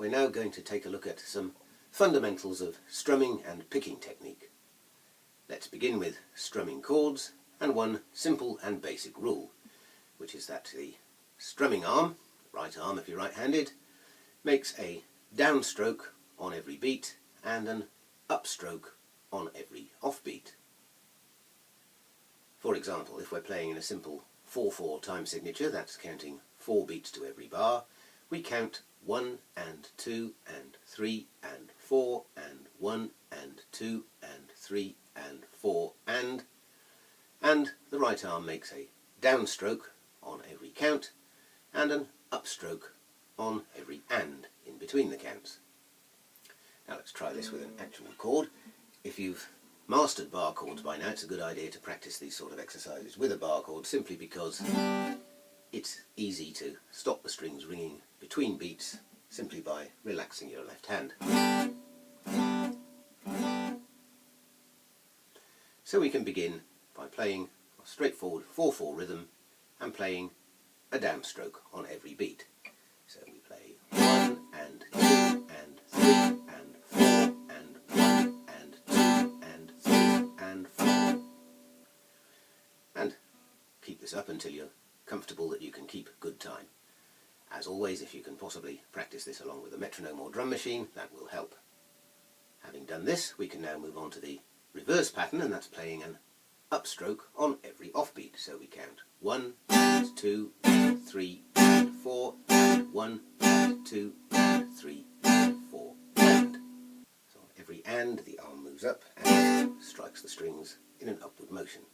we're now going to take a look at some fundamentals of strumming and picking technique. Let's begin with strumming chords and one simple and basic rule, which is that the strumming arm, right arm if you're right-handed, makes a downstroke on every beat and an upstroke on every offbeat. For example, if we're playing in a simple 4/4 time signature, that's counting 4 beats to every bar, we count 1 and 2 and 3 and 4 and 1 and 2 and 3 and 4 and the right arm makes a downstroke on every count and an upstroke on every and in between the counts. Now let's try this with an actual chord. If you've mastered bar chords by now, it's a good idea to practice these sort of exercises with a bar chord, simply because it's easy to stop the strings ringing between beats simply by relaxing your left hand. So we can begin by playing a straightforward 4/4 rhythm and playing a downstroke on every beat. So we play 1 and 2 and 3 and 4 and 1 and 2 and 3 and 4. And keep this up until you're comfortable that you can keep good time. As always, if you can possibly practice this along with a metronome or drum machine, that will help. Having done this, we can now move on to the reverse pattern, and that's playing an upstroke on every offbeat. So we count 1 and 2 and 3 and 4 and 1 and 2 and 3 and 4 and. So on every and, the arm moves up and strikes the strings in an upward motion.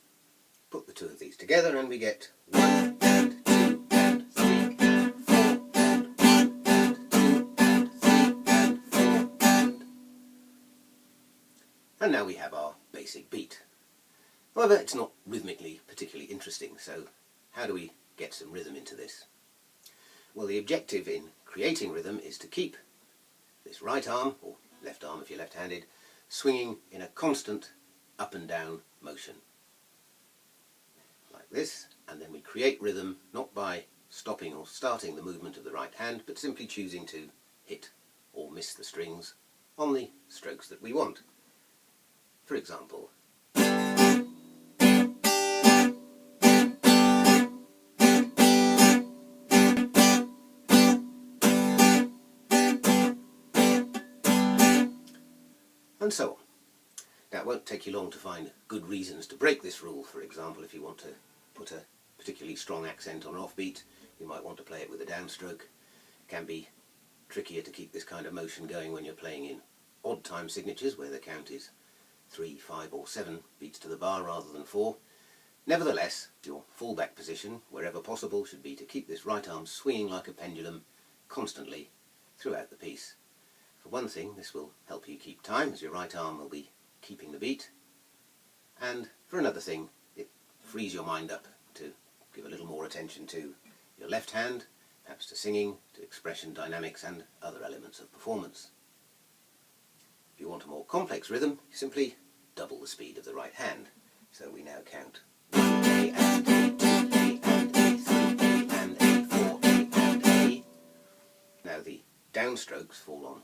Put the two of these together and we get 1 and 2 and 3 and 4 and 1 and 2 and 3 and 4 and. And now we have our basic beat. However, it's not rhythmically particularly interesting, so how do we get some rhythm into this? Well, the objective in creating rhythm is to keep this right arm, or left arm if you're left-handed, swinging in a constant up and down motion. Like this, and then we create rhythm not by stopping or starting the movement of the right hand, but simply choosing to hit or miss the strings on the strokes that we want. For example, and so on. Now, it won't take you long to find good reasons to break this rule. For example, if you want to put a particularly strong accent on an offbeat, you might want to play it with a downstroke. It can be trickier to keep this kind of motion going when you're playing in odd time signatures where the count is 3, 5 or 7 beats to the bar rather than 4. Nevertheless, your fallback position, wherever possible, should be to keep this right arm swinging like a pendulum constantly throughout the piece. For one thing, this will help you keep time, as your right arm will be keeping the beat, and for another thing, it frees your mind up to give a little more attention to your left hand, perhaps to singing, to expression, dynamics and other elements of performance. If you want a more complex rhythm, you simply double the speed of the right hand. So we now count 1 A and A, 2 A and A, 3 A and A, 4 A and A. Now the downstrokes fall on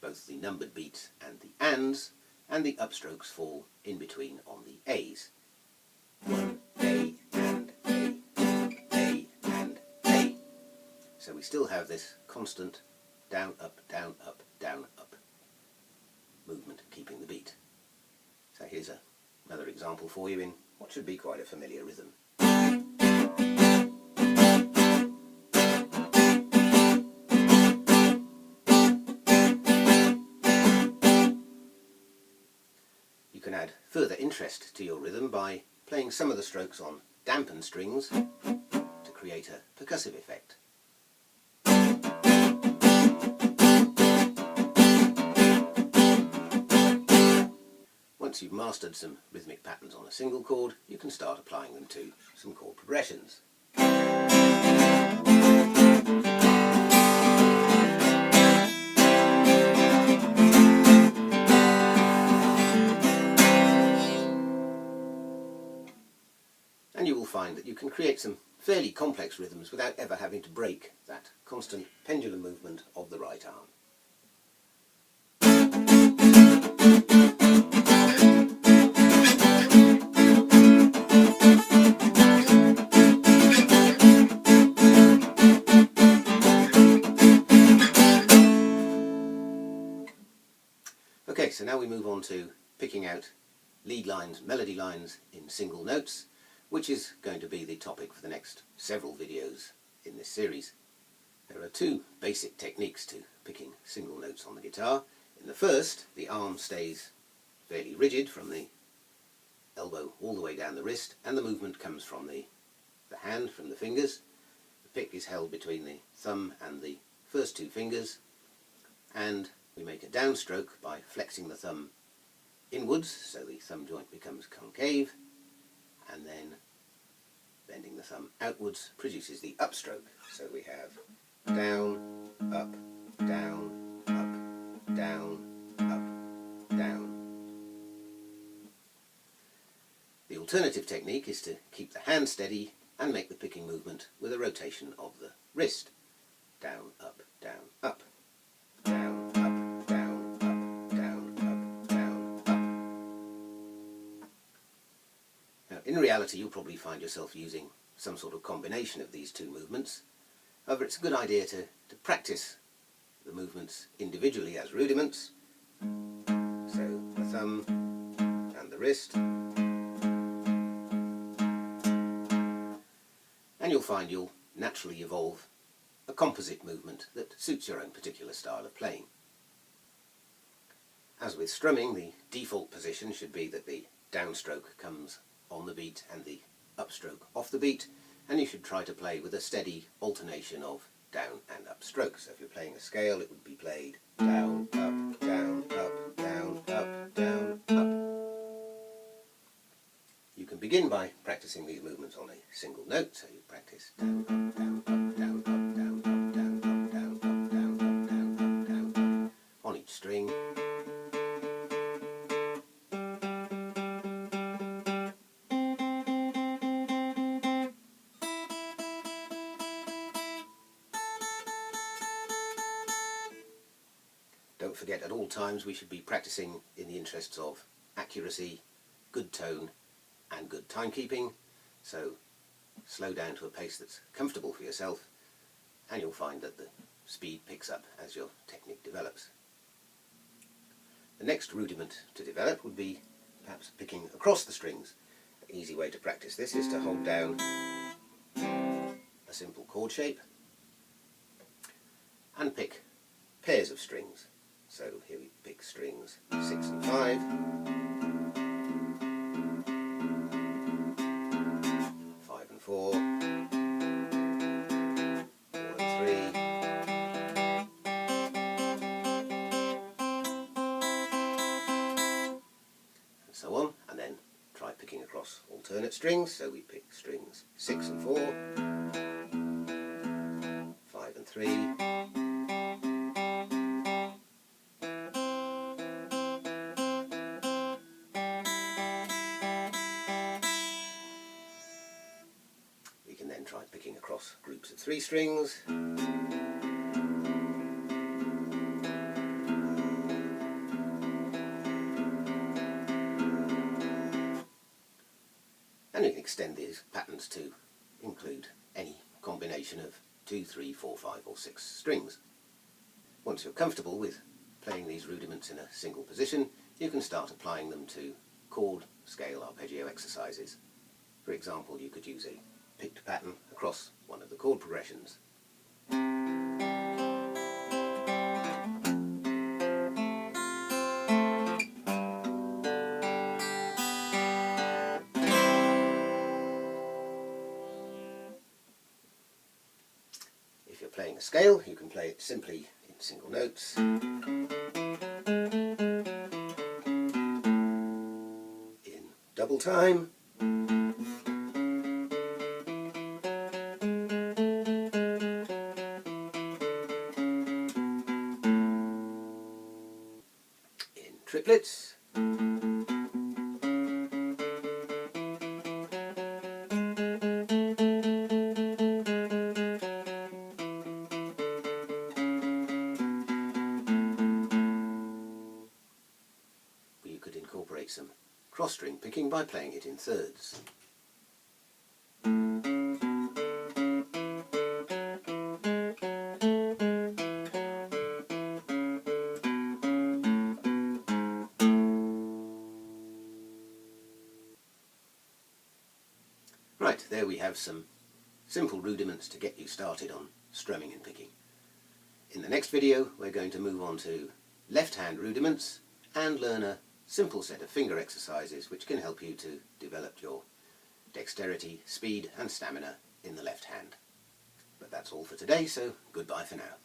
both the numbered beats and the ands, and the upstrokes fall in between on the A's. 1 A and A, 2 A and A. So we still have this constant down, up, down, up, down, up movement keeping the beat. So here's another example for you in what should be quite a familiar rhythm. You can add further interest to your rhythm by playing some of the strokes on dampened strings to create a percussive effect. Once you've mastered some rhythmic patterns on a single chord, you can start applying them to some chord progressions. And you will find that you can create some fairly complex rhythms without ever having to break that constant pendulum movement of the right arm. on to picking out lead lines, melody lines in single notes, which is going to be the topic for the next several videos in this series. There are two basic techniques to picking single notes on the guitar. In the first, the arm stays fairly rigid from the elbow all the way down the wrist, and the movement comes from the hand, from the fingers. The pick is held between the thumb and the first two fingers, and we make a downstroke by flexing the thumb inwards, so the thumb joint becomes concave, and then bending the thumb outwards produces the upstroke. So we have down, up, down, up, down, up, down. The alternative technique is to keep the hand steady and make the picking movement with a rotation of the wrist. Down, up, down, up. Down, up, down, up, down, up, down, up. Now, in reality, you'll probably find yourself using some sort of combination of these two movements. However, it's a good idea to practice the movements individually as rudiments. So the thumb and the wrist. And you'll find you'll naturally evolve a composite movement that suits your own particular style of playing. As with strumming, the default position should be that the downstroke comes on the beat and the upstroke off the beat, and you should try to play with a steady alternation of down and up strokes. So if you're playing a scale, it would be played down, up, down, up, down, up, down, up. You can begin by practicing these movements on a single note, so you practice down, up, down, up, down, up, down, up, down, up, down, up, down, up, down, up, down, up, on each string. Don't forget, at all times we should be practicing in the interests of accuracy, good tone and good timekeeping, so slow down to a pace that's comfortable for yourself, and you'll find that the speed picks up as your technique develops. The next rudiment to develop would be perhaps picking across the strings. An easy way to practice this is to hold down a simple chord shape and pick pairs of strings. So here we pick strings 6 and 5, 5 and 4, 4 and 3, and so on, and then try picking across alternate strings. So we pick strings 6 and 4, 5 and 3, try picking across groups of 3 strings, and you can extend these patterns to include any combination of 2, 3, 4, 5 or 6 strings. Once you're comfortable with playing these rudiments in a single position, you can start applying them to chord, scale, arpeggio exercises. For example, you could use a picked pattern across one of the chord progressions. If you're playing a scale, you can play it simply in single notes, in double time, triplets, you could incorporate some cross-string picking by playing it in thirds. Right, there we have some simple rudiments to get you started on strumming and picking. In the next video we're going to move on to left-hand rudiments and learn a simple set of finger exercises which can help you to develop your dexterity, speed and stamina in the left hand. But that's all for today, so goodbye for now.